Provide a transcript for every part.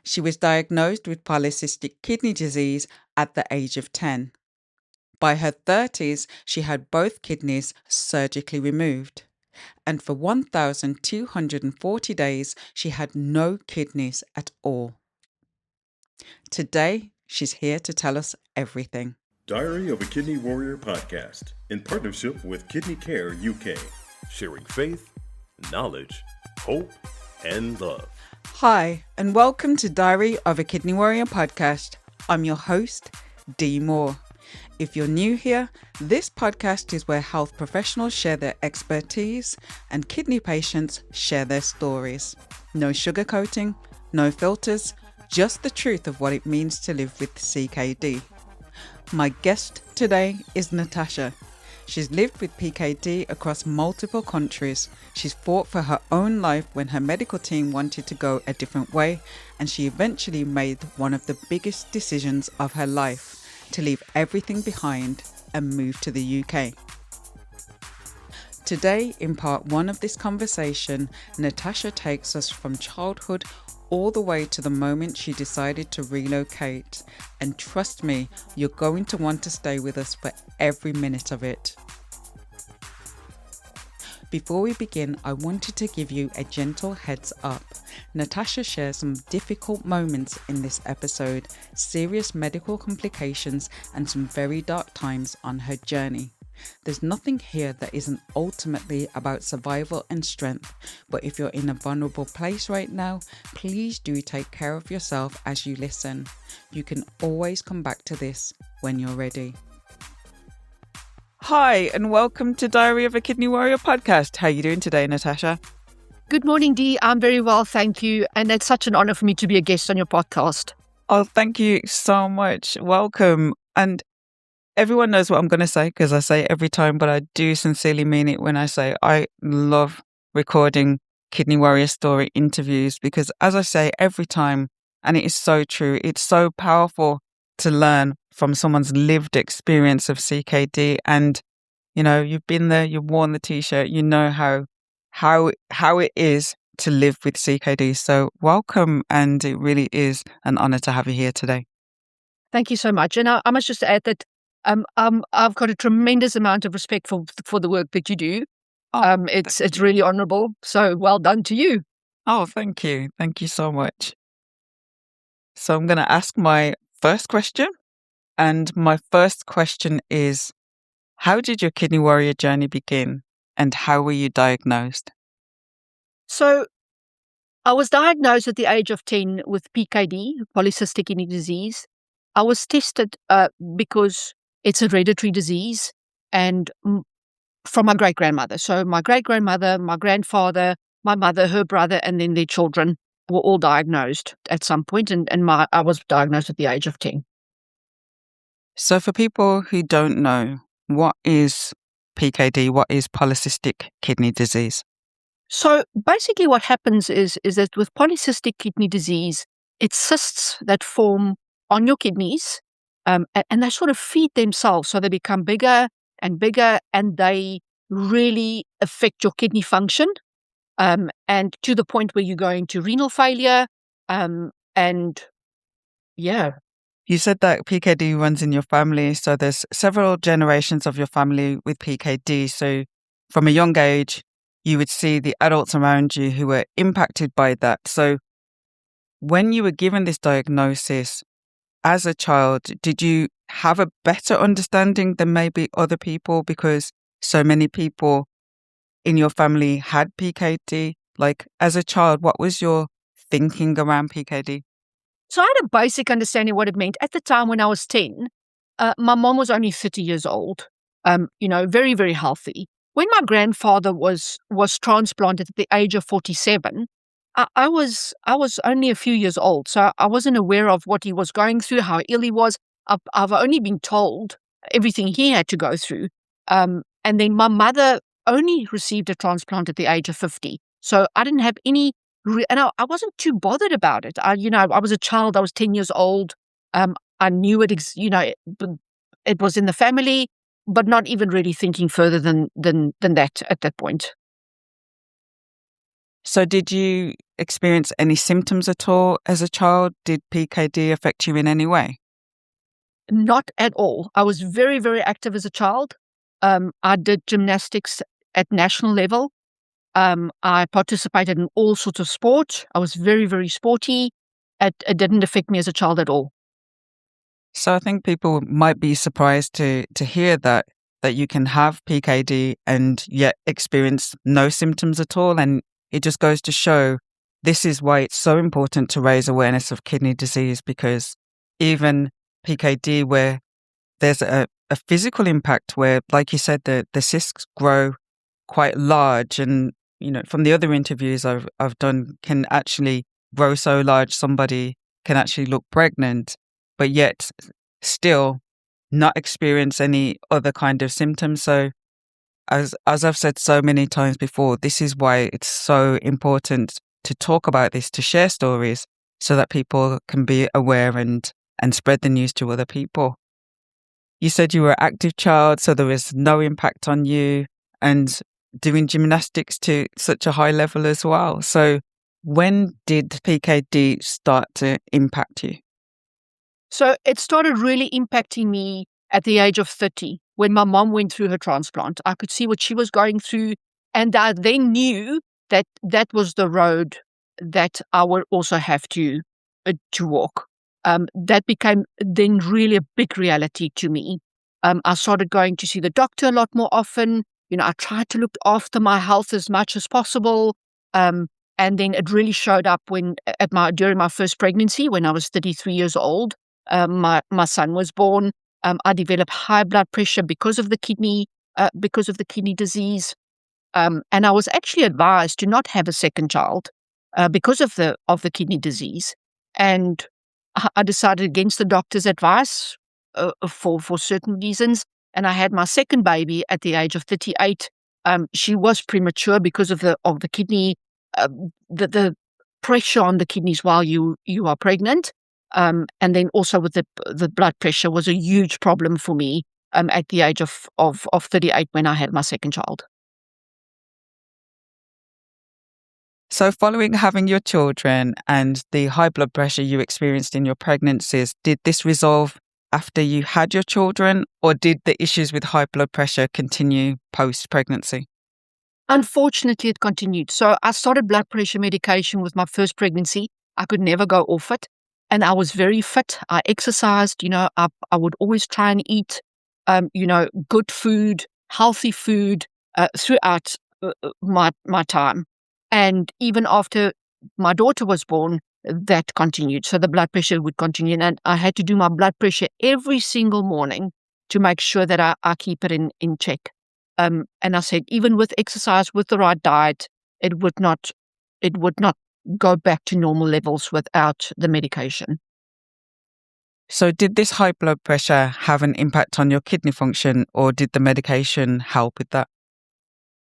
She was diagnosed with polycystic kidney disease at the age of 10. By her 30s, she had both kidneys surgically removed. And for 1,240 days, she had no kidneys at all. Today, she's here to tell us everything. Diary of a Kidney Warrior podcast in partnership with Kidney Care UK, sharing faith, knowledge, hope, and love. Hi, and welcome to Diary of a Kidney Warrior podcast. I'm your host, Dee Moore. If you're new here, this podcast is where health professionals share their expertise and kidney patients share their stories. No sugarcoating, no filters, just the truth of what it means to live with CKD. My guest today is Natasja. She's lived with PKD across multiple countries. She's fought for her own life when her medical team wanted to go a different way, and she eventually made one of the biggest decisions of her life, to leave everything behind and move to the UK. Today, in part one of this conversation, Natasja takes us from childhood all the way to the moment she decided to relocate. And trust me, you're going to want to stay with us for every minute of it. Before we begin, I wanted to give you a gentle heads up. Natasja shares some difficult moments in this episode, serious medical complications, and some very dark times on her journey. There's nothing here that isn't ultimately about survival and strength, but if you're in a vulnerable place right now, please do take care of yourself as you listen. You can always come back to this when you're ready. Hi, and welcome to Diary of a Kidney Warrior podcast. How are you doing today, Natasja? Good morning, Dee. I'm very well, thank you. And it's such an honor for me to be a guest on your podcast. Oh, thank you so much. Welcome. And everyone knows what I'm going to say because I say it every time, but I do sincerely mean it when I say I love recording Kidney Warrior Story interviews because, as I say every time, and it is so true, it's so powerful to learn from someone's lived experience of CKD. And, you know, you've been there, you've worn the T-shirt, you know how it is to live with CKD. So welcome, and it really is an honor to have you here today. Thank you so much. And I must just add that I've got a tremendous amount of respect for the work that you do. It's really honourable. So well done to you. Oh, thank you. Thank you so much. So I'm going to ask my first question. And my first question is, how did your Kidney Warrior journey begin and how were you diagnosed? So I was diagnosed at the age of 10 with PKD, Polycystic Kidney Disease. I was tested because it's a hereditary disease and from my great-grandmother. So my great-grandmother, my grandfather, my mother, her brother, and then their children were all diagnosed at some point. And I was diagnosed at the age of 10. So for people who don't know, what is PKD? What is polycystic kidney disease? So basically what happens is that with polycystic kidney disease, it's cysts that form on your kidneys and they sort of feed themselves. So they become bigger and bigger and they really affect your kidney function and to the point where you're going to renal failure and yeah. You said that PKD runs in your family, so there's several generations of your family with PKD. So from a young age, you would see the adults around you who were impacted by that. So when you were given this diagnosis as a child, did you have a better understanding than maybe other people because so many people in your family had PKD? Like as a child, what was your thinking around PKD? So I had a basic understanding of what it meant. At the time when I was 10, my mom was only 30 years old, very, very healthy. When my grandfather was transplanted at the age of 47, I was only a few years old, so I wasn't aware of what he was going through, how ill he was. I've only been told everything he had to go through. And then my mother only received a transplant at the age of 50. So I didn't have any and I wasn't too bothered about it. I was a child. I was 10 years old. I knew it. It was in the family, but not even really thinking further than that at that point. So did you experience any symptoms at all as a child? Did PKD affect you in any way? Not at all. I was very, very active as a child. I did gymnastics at national level. I participated in all sorts of sport. I was very, very sporty. It didn't affect me as a child at all. So I think people might be surprised to hear that you can have PKD and yet experience no symptoms at all. And it just goes to show this is why it's so important to raise awareness of kidney disease, because even PKD, where there's a physical impact where, like you said, the cysts grow quite large, and from the other interviews I've done, can actually grow so large somebody can actually look pregnant, but yet still not experience any other kind of symptoms. So as I've said so many times before, this is why it's so important to talk about this, to share stories so that people can be aware and spread the news to other people. You said you were an active child, so there was no impact on you, and doing gymnastics to such a high level as well. So when did PKD start to impact you? So it started really impacting me at the age of 30 when my mom went through her transplant. I could see what she was going through, and I then knew that that was the road that I would also have to walk. That became then really a big reality to me. I started going to see the doctor a lot more often. I tried to look after my health as much as possible. And then it really showed up during my first pregnancy, when I was 33 years old. My son was born. I developed high blood pressure because of the kidney disease. And I was actually advised to not have a second child because of the kidney disease. And I decided against the doctor's advice for certain reasons. And I had my second baby at the age of 38. She was premature because of the kidney, the pressure on the kidneys while you are pregnant. And then also with the blood pressure was a huge problem for me at the age of 38 when I had my second child. So following having your children and the high blood pressure you experienced in your pregnancies, did this resolve after you had your children, or did the issues with high blood pressure continue post-pregnancy? Unfortunately, it continued. So I started blood pressure medication with my first pregnancy. I could never go off it. And I was very fit. I exercised, I would always try and eat, good food, healthy food throughout my time. And even after my daughter was born, that continued. So the blood pressure would continue. And I had to do my blood pressure every single morning to make sure that I keep it in check. And I said, even with exercise, with the right diet, it would not go back to normal levels without the medication. So did this high blood pressure have an impact on your kidney function, or did the medication help with that?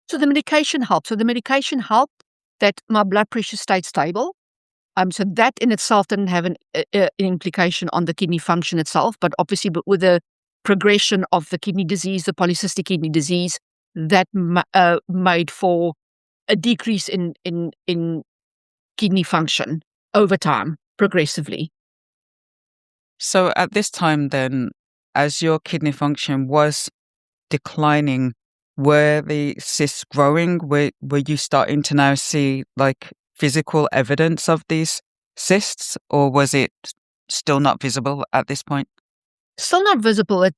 So the medication helped. So the medication helped that my blood pressure stayed stable. So that in itself didn't have an implication on the kidney function itself, but obviously with the progression of the kidney disease, the polycystic kidney disease, that made for a decrease in kidney function over time, progressively. So at this time then, as your kidney function was declining, were the cysts growing? Were you starting to now see like physical evidence of these cysts, or was it still not visible at this point? Still not visible at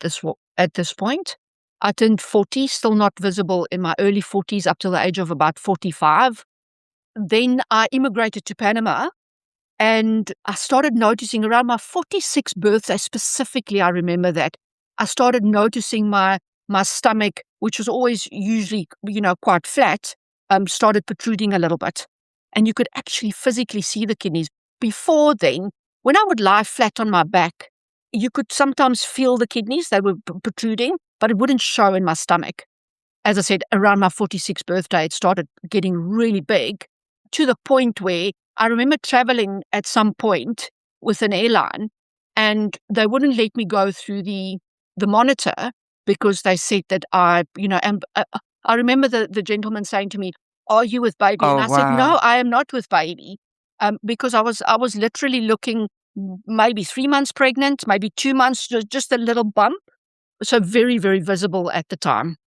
this point. I turned 40, still not visible in my early 40s up till the age of about 45. Then I immigrated to Panama, and I started noticing around my 46th birthday specifically, I remember that, I started noticing my stomach, which was always usually, quite flat, started protruding a little bit. And you could actually physically see the kidneys. Before then, when I would lie flat on my back, you could sometimes feel the kidneys, they were protruding, but it wouldn't show in my stomach. As I said, around my 46th birthday, it started getting really big, to the point where I remember traveling at some point with an airline, and they wouldn't let me go through the monitor because they said that I remember the gentleman saying to me, "Are you with baby?" And Oh, I said, "No, wow. I am not with baby," because I was literally looking maybe 3 months pregnant, maybe 2 months, just a little bump. So very, very visible at the time.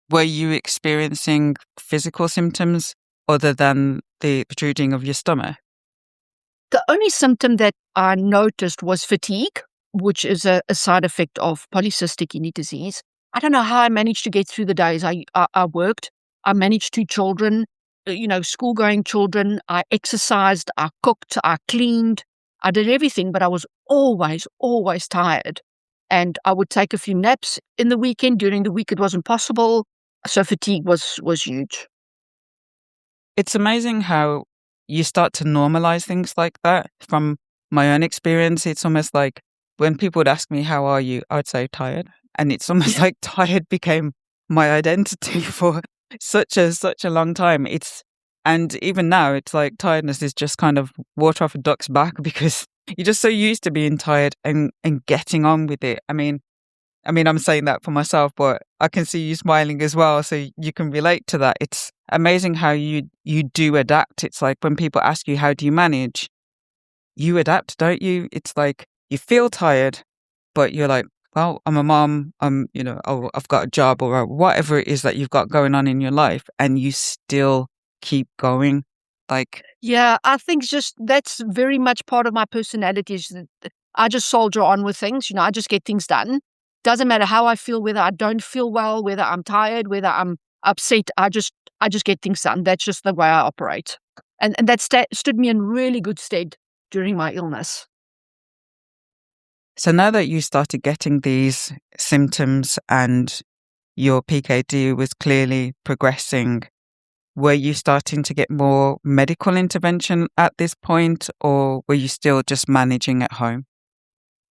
Were you experiencing physical symptoms other than the protruding of your stomach? The only symptom that I noticed was fatigue, which is a side effect of polycystic kidney disease. I don't know how I managed to get through the days. I worked. I managed 2 children, school-going children. I exercised. I cooked. I cleaned. I did everything, but I was always, always tired. And I would take a few naps in the weekend. During the week, it wasn't possible. So fatigue was huge. It's amazing how you start to normalize things like that. From my own experience, it's almost like when people would ask me, "How are you?" I'd say tired. And it's almost like tired became my identity for such a long time. And even now, it's like tiredness is just kind of water off a duck's back because you're just so used to being tired and getting on with it. I mean, I'm saying that for myself, but I can see you smiling as well, so you can relate to that. It's amazing how you do adapt. It's like when people ask you, "How do you manage?" You adapt, don't you? It's like you feel tired, but you're like, "Well, I'm a mom. Oh, I've got a job or whatever it is that you've got going on in your life," and you still keep going. Like, Yeah, I think just that's very much part of my personality is that I just soldier on with things. I just get things done. Doesn't matter how I feel, whether I don't feel well, whether I'm tired, whether I'm upset. I just get things done. That's just the way I operate, and that stood me in really good stead during my illness. so now that you started getting these symptoms and your PKD was clearly progressing, were you starting to get more medical intervention at this point, or were you still just managing at home?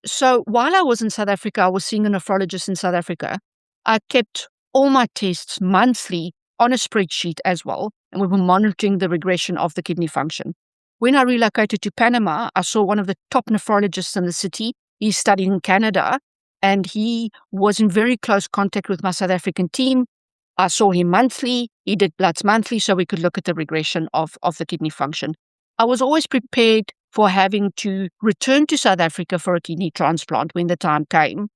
So while I was in South Africa, I was seeing a nephrologist in South Africa. I kept all my tests monthly on a spreadsheet as well, and we were monitoring the regression of the kidney function. When I relocated to Panama, I saw one of the top nephrologists in the city. He's studying in Canada, and he was in very close contact with my South African team. I saw him monthly. He did bloods monthly so we could look at the regression of the kidney function. I was always prepared for having to return to South Africa for a kidney transplant when the time came,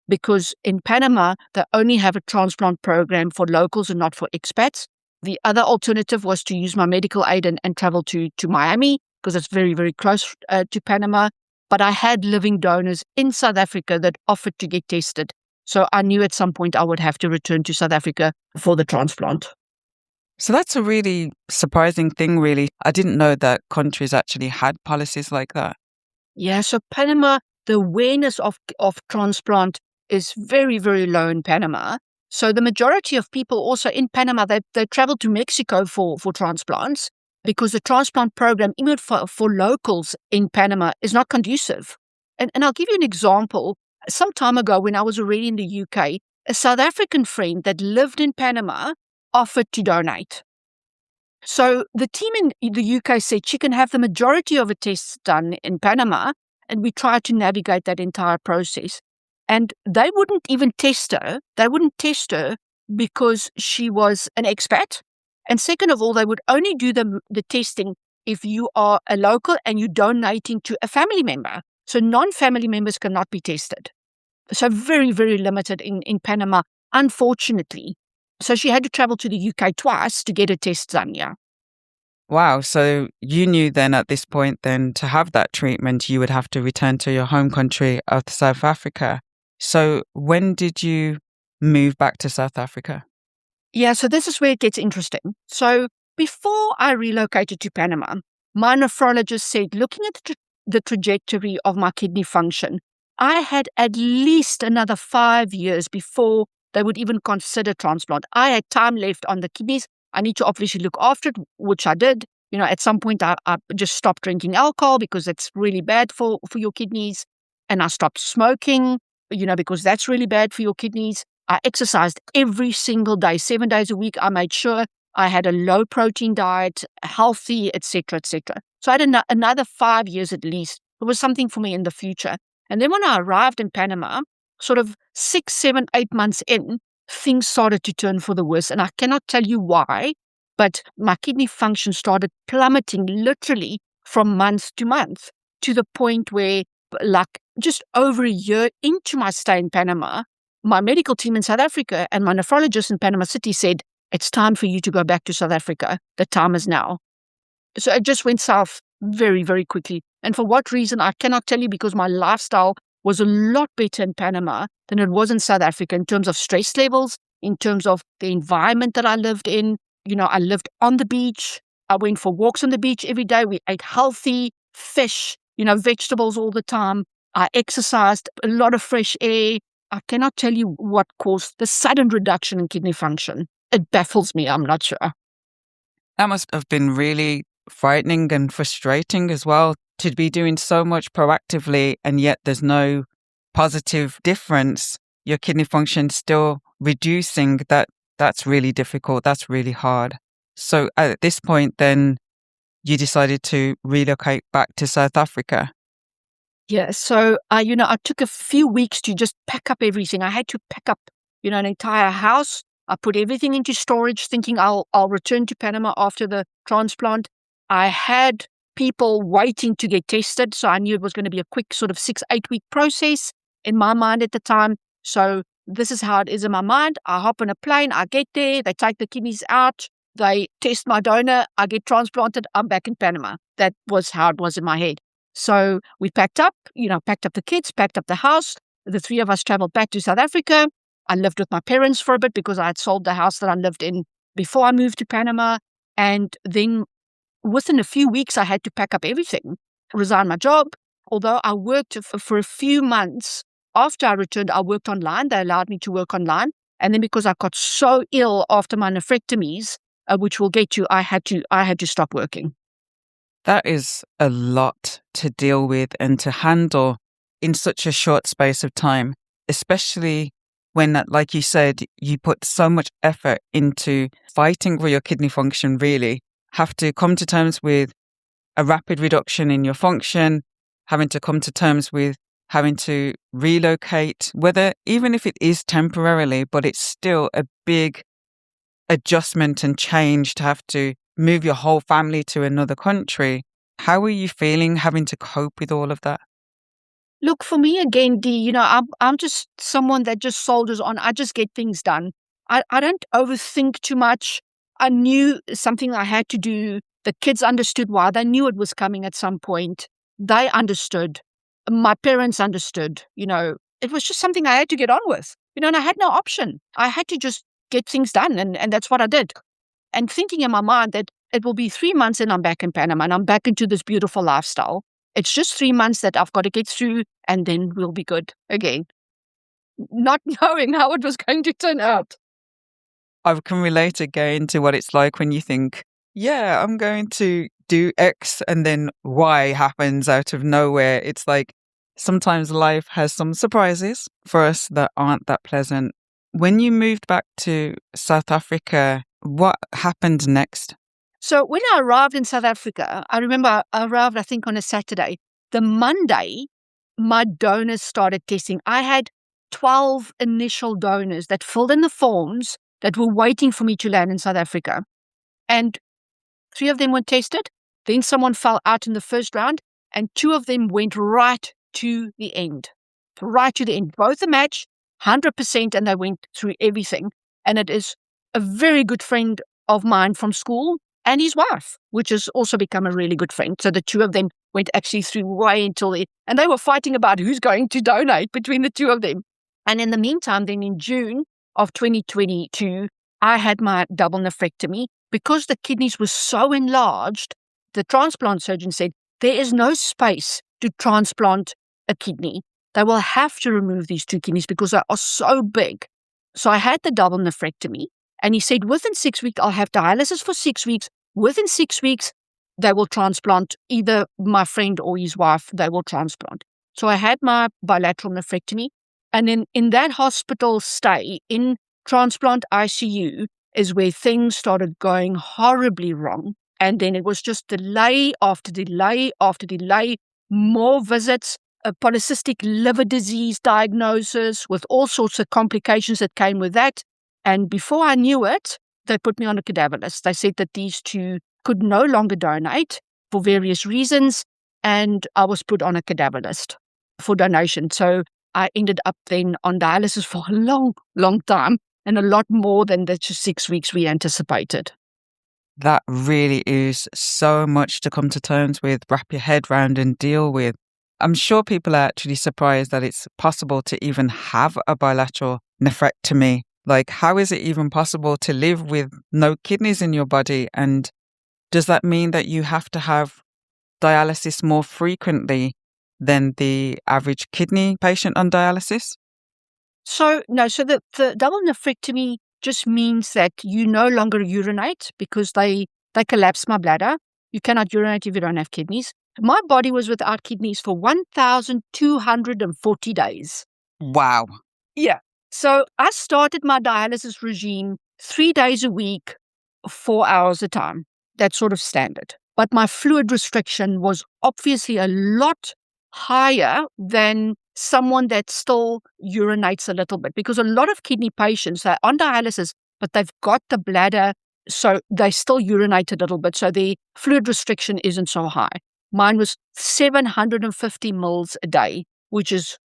because in Panama, they only have a transplant program for locals and not for expats. The other alternative was to use my medical aid and travel to Miami, because it's very, very close to Panama. But I had living donors in South Africa that offered to get tested. So I knew at some point I would have to return to South Africa for the transplant. So that's a really surprising thing, really. I didn't know that countries actually had policies like that. Yeah, so Panama, the awareness of transplant is very, very low in Panama. So the majority of people also in Panama, they travel to Mexico for transplants because the transplant program, even for locals in Panama, is not conducive. And I'll give you an example. Some time ago, when I was already in the UK, a South African friend that lived in Panama offered to donate. So the team in the UK said she can have the majority of the tests done in Panama, and we tried to navigate that entire process. And they wouldn't even test her. They wouldn't test her because she was an expat. And second of all, they would only do the testing if you are a local and you're donating to a family member. So non-family members cannot be tested. So very, very limited in Panama, unfortunately. So she had to travel to the UK twice to get a test done, yeah. Wow. So you knew then at this point, then to have that treatment, you would have to return to your home country of South Africa. So when did you move back to South Africa? Yeah, so this is where it gets interesting. So before I relocated to Panama, my nephrologist said, looking at the trajectory of my kidney function, I had at least another 5 years before they would even consider transplant. I had time left on the kidneys. I need to obviously look after it, which I did. At some point, I just stopped drinking alcohol because it's really bad for your kidneys. And I stopped smoking, because that's really bad for your kidneys. I exercised every single day, 7 days a week. I made sure I had a low protein diet, healthy, etc., etc. So I had another 5 years at least. It was something for me in the future. And then when I arrived in Panama, sort of 6, 7, 8 months in, things started to turn for the worse. And I cannot tell you why. But my kidney function started plummeting literally from month to month, to the point where, like, just over a year into my stay in Panama, my medical team in South Africa and my nephrologist in Panama City said, it's time for you to go back to South Africa. The time is now. So it just went south very, very quickly. And for what reason, I cannot tell you, because my lifestyle was a lot better in Panama than it was in South Africa in terms of stress levels, in terms of the environment that I lived in. I lived on the beach. I went for walks on the beach every day. We ate healthy fish, vegetables all the time. I exercised, a lot of fresh air. I cannot tell you what caused the sudden reduction in kidney function. It baffles me. I'm not sure. That must have been really frightening and frustrating as well, to be doing so much proactively and yet there's no positive difference. Your kidney function still reducing. That's really difficult. That's really hard. So at this point, then you decided to relocate back to South Africa. Yeah. So, I took a few weeks to just pack up everything. I had to pack up, an entire house. I put everything into storage, thinking I'll return to Panama after the transplant. I had people waiting to get tested, so I knew it was going to be a quick sort of 6-8 week process in my mind at the time. So this is how it is in my mind. I hop on a plane, I get there, they take the kidneys out, they test my donor, I get transplanted, I'm back in Panama. That was how it was in my head. So we packed up the kids, packed up the house. The three of us traveled back to South Africa. I lived with my parents for a bit because I had sold the house that I lived in before I moved to Panama. And then within a few weeks, I had to pack up everything, resign my job. Although I worked for a few months after I returned, I worked online. They allowed me to work online. And then because I got so ill after my nephrectomies, which we'll get to, I had to stop working. That is a lot to deal with and to handle in such a short space of time, especially when, like you said, you put so much effort into fighting for your kidney function, really. Have to come to terms with a rapid reduction in your function, having to come to terms with having to relocate, even if it is temporarily, but it's still a big adjustment and change to have to move your whole family to another country. How are you feeling having to cope with all of that? Look, for me again, Dee, I'm just someone that just soldiers on. I just get things done. I don't overthink too much. I knew something I had to do. The kids understood why. They knew it was coming at some point. They understood. My parents understood. It was just something I had to get on with. And I had no option. I had to just get things done, and that's what I did. And thinking in my mind that it will be 3 months and I'm back in Panama and I'm back into this beautiful lifestyle. It's just 3 months that I've got to get through and then we'll be good again. Not knowing how it was going to turn out. I can relate again to what it's like when you think, yeah, I'm going to do X and then Y happens out of nowhere. It's like sometimes life has some surprises for us that aren't that pleasant. When you moved back to South Africa, what happened next? So when I arrived in South Africa, I remember I arrived, I think, on a Saturday. The Monday, my donors started testing. I had 12 initial donors that filled in the forms that were waiting for me to land in South Africa. And 3 of them were tested. Then someone fell out in the first round, and 2 of them went right to the end. Right to the end. Both a match, 100%, and they went through everything. And it is a very good friend of mine from school and his wife, which has also become a really good friend. So the 2 of them went actually through way until and they were fighting about who's going to donate between the 2 of them. And in the meantime, then in June of 2022, I had my double nephrectomy. Because the kidneys were so enlarged, the transplant surgeon said, there is no space to transplant a kidney. They will have to remove these 2 kidneys because they are so big. So I had the double nephrectomy, and he said, within 6 weeks, I'll have dialysis for 6 weeks. Within 6 weeks, they will transplant either my friend or his wife, they will transplant. So I had my bilateral nephrectomy. And then in that hospital stay in transplant ICU is where things started going horribly wrong. And then it was just delay after delay after delay, more visits, a polycystic liver disease diagnosis with all sorts of complications that came with that. And before I knew it, they put me on a cadaver list. They said that these two could no longer donate for various reasons, and I was put on a cadaver list for donation. So I ended up then on dialysis for a long, long time, and a lot more than the just 6 weeks we anticipated. That really is so much to come to terms with, wrap your head around and deal with. I'm sure people are actually surprised that it's possible to even have a bilateral nephrectomy. Like, how is it even possible to live with no kidneys in your body? And does that mean that you have to have dialysis more frequently than the average kidney patient on dialysis? So, no, so the double nephrectomy just means that you no longer urinate because they collapse my bladder. You cannot urinate if you don't have kidneys. My body was without kidneys for 1,240 days. Wow. Yeah. So I started my dialysis regime 3 days a week, 4 hours a time. That's sort of standard. But my fluid restriction was obviously a lot higher than someone that still urinates a little bit, because a lot of kidney patients are on dialysis, but they've got the bladder, so they still urinate a little bit. So the fluid restriction isn't so high. Mine was 750 mils a day, which is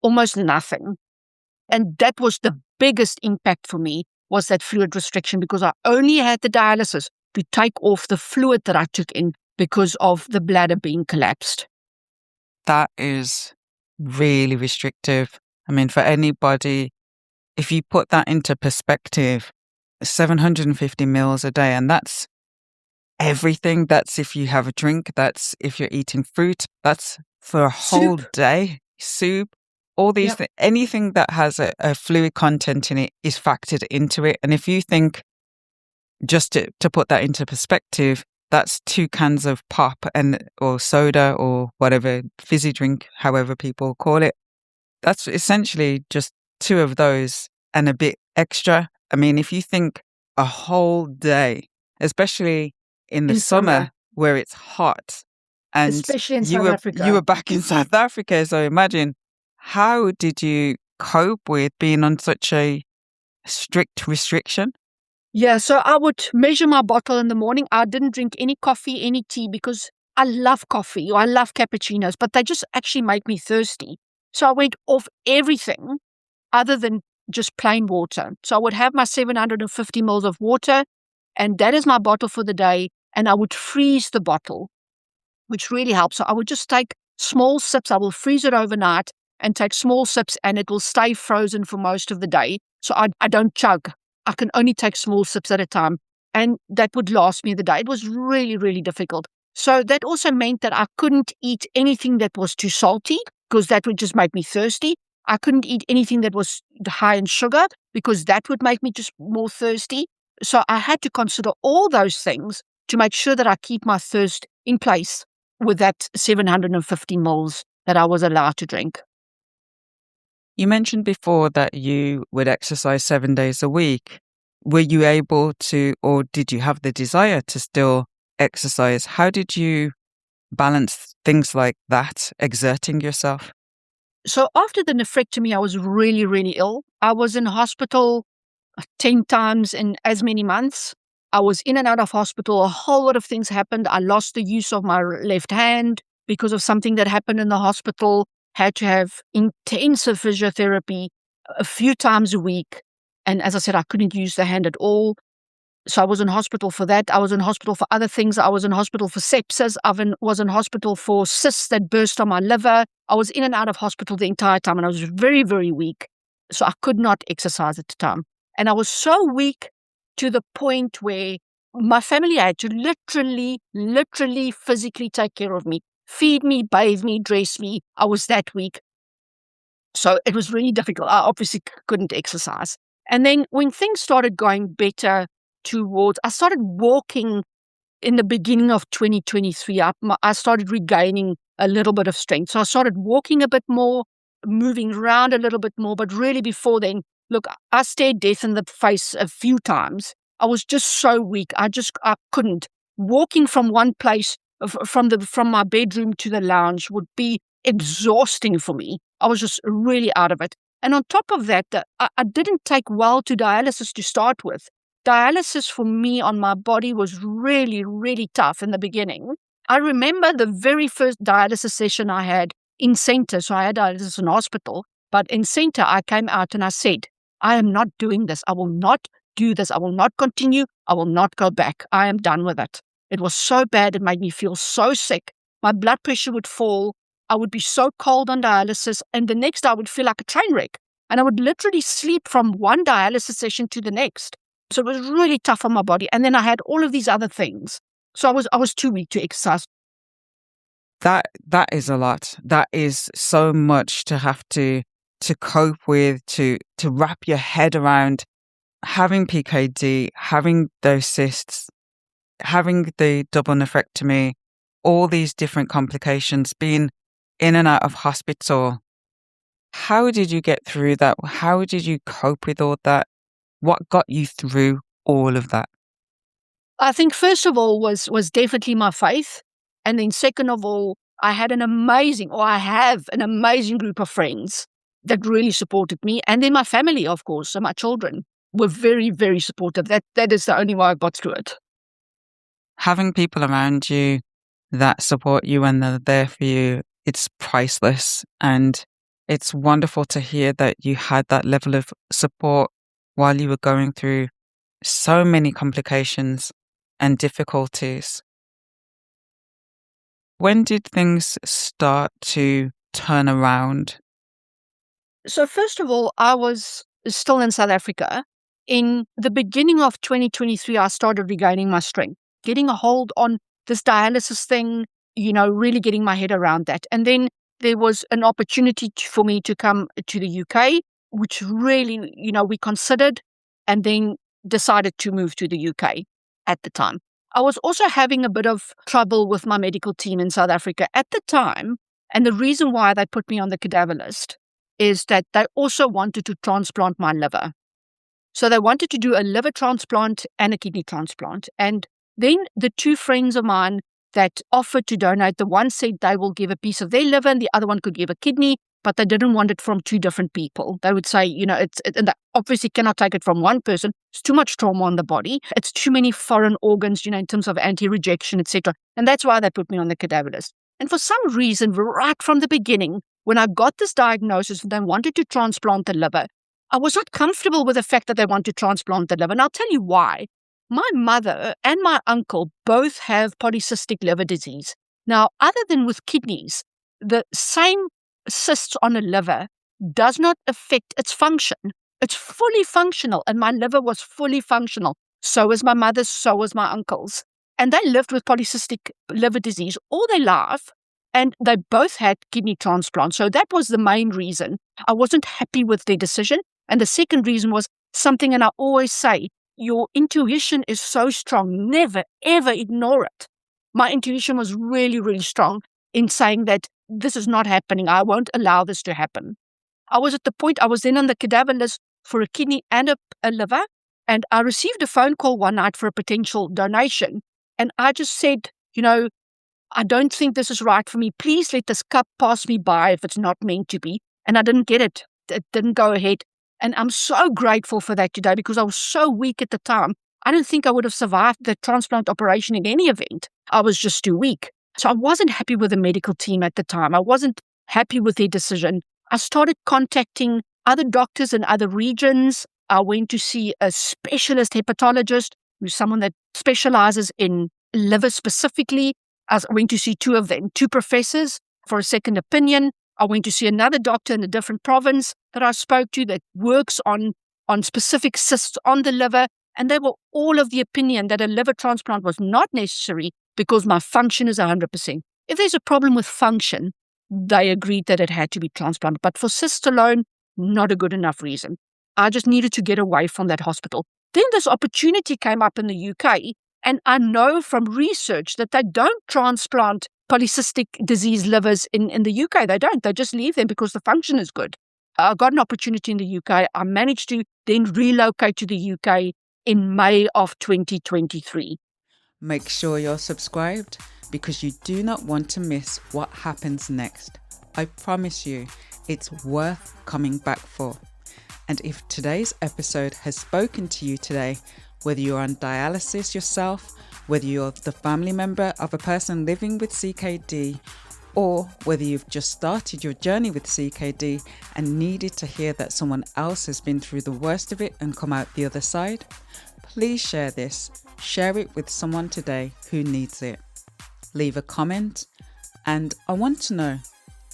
almost nothing. And that was the biggest impact for me, was that fluid restriction, because I only had the dialysis to take off the fluid that I took in because of the bladder being collapsed. That is really restrictive. I mean, for anybody, if you put that into perspective, 750 mils a day, and that's everything. That's if you have a drink, that's if you're eating fruit, that's for a whole day. Soup, all these things, anything that has a fluid content in it is factored into it. And if you think, just to put that into perspective, that's 2 cans of pop or soda or whatever, fizzy drink, however people call it. That's essentially just 2 of those and a bit extra. I mean, if you think a whole day, especially in the summer where it's hot, and especially in South Africa. You were back in South Africa, so imagine, how did you cope with being on such a strict restriction? Yeah, so I would measure my bottle in the morning. I didn't drink any coffee, any tea, because I love coffee or I love cappuccinos, but they just actually make me thirsty. So I went off everything other than just plain water. So I would have my 750 mils of water, and that is my bottle for the day, and I would freeze the bottle, which really helps. So I would just take small sips. I will freeze it overnight and take small sips, and it will stay frozen for most of the day. So I don't chug. I can only take small sips at a time, and that would last me the day. It was really, really difficult. So that also meant that I couldn't eat anything that was too salty, because that would just make me thirsty. I couldn't eat anything that was high in sugar, because that would make me just more thirsty. So I had to consider all those things to make sure that I keep my thirst in place with that 750 mils that I was allowed to drink. You mentioned before that you would exercise 7 days a week. Were you able to, or did you have the desire to still exercise? How did you balance things like that, exerting yourself? So after the nephrectomy, I was really, really ill. I was in hospital 10 times in as many months. I was in and out of hospital. A whole lot of things happened. I lost the use of my left hand because of something that happened in the hospital. Had to have intensive physiotherapy a few times a week. And as I said, I couldn't use the hand at all. So I was in hospital for that. I was in hospital for other things. I was in hospital for sepsis. Was in hospital for cysts that burst on my liver. I was in and out of hospital the entire time, and I was very, very weak. So I could not exercise at the time. And I was so weak to the point where my family had to literally physically take care of me. Feed me, bathe me, dress me. I was that weak. So it was really difficult. I obviously couldn't exercise. And then when things started going better I started walking in the beginning of 2023. I started regaining a little bit of strength. So I started walking a bit more, moving around a little bit more. But really before then, look, I stared death in the face a few times. I was just so weak. I couldn't. Walking from one place, from my bedroom to the lounge, would be exhausting for me. I was just really out of it. And on top of that, I didn't take well to dialysis to start with. dialysis for me on my body was really, really tough in the beginning. I remember the very first dialysis session I had in center. So I had dialysis in hospital, but in center, I came out and I said, I am not doing this. I will not do this. I will not continue. I will not go back. I am done with it. It was so bad. It made me feel so sick. My blood pressure would fall. I would be so cold on dialysis. And the next day I would feel like a train wreck. And I would literally sleep from one dialysis session to the next. So it was really tough on my body. And then I had all of these other things. So I was too weak to exercise. That is a lot. That is so much to have to cope with, to wrap your head around having PKD, having those cysts, having the double nephrectomy, all these different complications, being in and out of hospital. How did you get through that? How did you cope with all that? What got you through all of that? I think first of all was definitely my faith. And then second of all, I have an amazing group of friends that really supported me. And then my family, of course, so my children were very, very supportive. That is the only way I got through it. Having people around you that support you and they're there for you, it's priceless. And it's wonderful to hear that you had that level of support while you were going through so many complications and difficulties. When did things start to turn around? So first of all, I was still in South Africa. In the beginning of 2023, I started regaining my strength, getting a hold on this dialysis thing, really getting my head around that. And then there was an opportunity for me to come to the UK, which really, we considered and then decided to move to the UK at the time. I was also having a bit of trouble with my medical team in South Africa at the time. And the reason why they put me on the cadaver list is that they also wanted to transplant my liver. So they wanted to do a liver transplant and a kidney transplant. And then the two friends of mine that offered to donate, the one said they will give a piece of their liver and the other one could give a kidney, but they didn't want it from two different people. They would say, and they obviously cannot take it from one person. It's too much trauma on the body. It's too many foreign organs, in terms of anti-rejection, etc. And that's why they put me on the cadaver list. And for some reason, right from the beginning, when I got this diagnosis, they wanted to transplant the liver, I was not comfortable with the fact that they want to transplant the liver. And I'll tell you why. My mother and my uncle both have polycystic liver disease. Now, other than with kidneys, the same cysts on a liver does not affect its function. It's fully functional, and my liver was fully functional. So was my mother's, so was my uncle's. And they lived with polycystic liver disease all their life, and they both had kidney transplants. So that was the main reason. I wasn't happy with their decision. And the second reason was something, and I always say, your intuition is so strong. Never, ever ignore it. My intuition was really, really strong in saying that this is not happening. I won't allow this to happen. I was at the point, I was then on the cadaver list for a kidney and a liver, and I received a phone call one night for a potential donation. And I just said, I don't think this is right for me. Please let this cup pass me by if it's not meant to be. And I didn't get it. It didn't go ahead. And I'm so grateful for that today because I was so weak at the time. I didn't think I would have survived the transplant operation in any event. I was just too weak. So I wasn't happy with the medical team at the time. I wasn't happy with their decision. I started contacting other doctors in other regions. I went to see a specialist hepatologist, who's someone that specializes in liver specifically. I went to see two of them, two professors for a second opinion. I went to see another doctor in a different province that I spoke to that works on specific cysts on the liver. And they were all of the opinion that a liver transplant was not necessary because my function is 100%. If there's a problem with function, they agreed that it had to be transplanted. But for cysts alone, not a good enough reason. I just needed to get away from that hospital. Then this opportunity came up in the UK, and I know from research that they don't transplant polycystic disease livers in the UK. They don't. They just leave them because the function is good. I got an opportunity in the UK. I managed to then relocate to the UK in May of 2023. Make sure you're subscribed because you do not want to miss what happens next. I promise you, it's worth coming back for. And if today's episode has spoken to you today, Whether you're on dialysis yourself, whether you're the family member of a person living with CKD, or whether you've just started your journey with CKD and needed to hear that someone else has been through the worst of it and come out the other side, please share this. Share it with someone today who needs it. Leave a comment, and I want to know,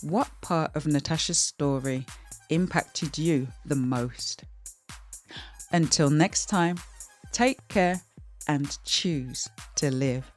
what part of Natasja's story impacted you the most? Until next time, take care and choose to live.